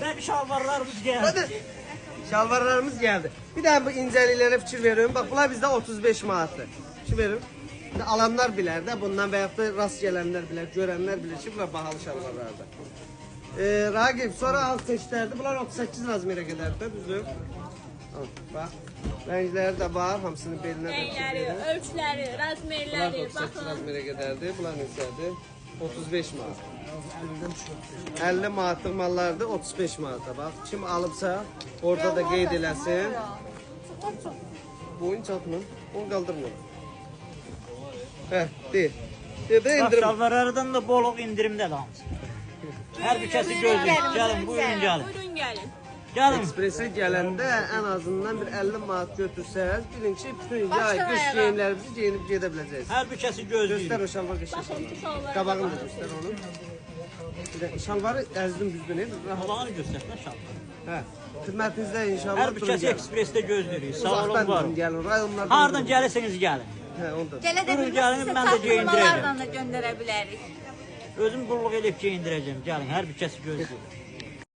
Ve şalvarlarımız geldi. Hadi. Şalvarlarımız geldi. Bir daha bu inceliklere fikir veriyorum. Bak bunlar bizde 35 manatdır. Fikir veriyorum. Şimdi alanlar bilir de bundan veyahut da rast gelenler bilir, görenler bilir ki bunlar bahalı şalvarlarda. Ragip sonra alt çeşitlerdi. Bunlar 38 razmere kadar da düzdür. Bak. Renkləri də var, hamısının belinə də Renkləri, ölçüləri, razmerləri, Bunlar 38 razmerə qədərdir. Bunlar neçədir? 35 manat. 50 manatlıq mallardır, 35 manata. Bax, kim alıbsa orada da qeyd eləsin. Boyun çatmır, onu qaldırmır. Hə, deyil. Deyil, Bak indirim. şalvarlardan da boluq indirimdə də hamısı. Hər bir kəsi gözləyir. Gəlin, buyurun gəlin. Buyurun gəlin. Gəlin. Ekspresə gələndə ən azından bir 50 manat götürsəz, bilin ki, bütün yay, qış geyimlərimizi geyinib gedə biləcəksiniz. Hər bir kəsi gözləyir. Göstər o şalvar qəşəng. Baxın bu şalvarlara. Qabağını da göstər onu. Bir də şalvarı əzdim düzdür, ne? Qabağını göstərsən şalvar. Hə. Xidmətinizdə inşallah Hər bir kəsi ekspresdə gözləyirik. Sağ olun, var Uzaqdan olun. gəlin, rayonlardan. Hardan gəlirsiniz gəlin. Hə, onda. Gələ də Buyurun gəlin, mən də geyindirəcəm. da göndərə bilərik. Özüm qulluq edib geyindirəcəm. Gəlin, hər bir kəsi gözləyir.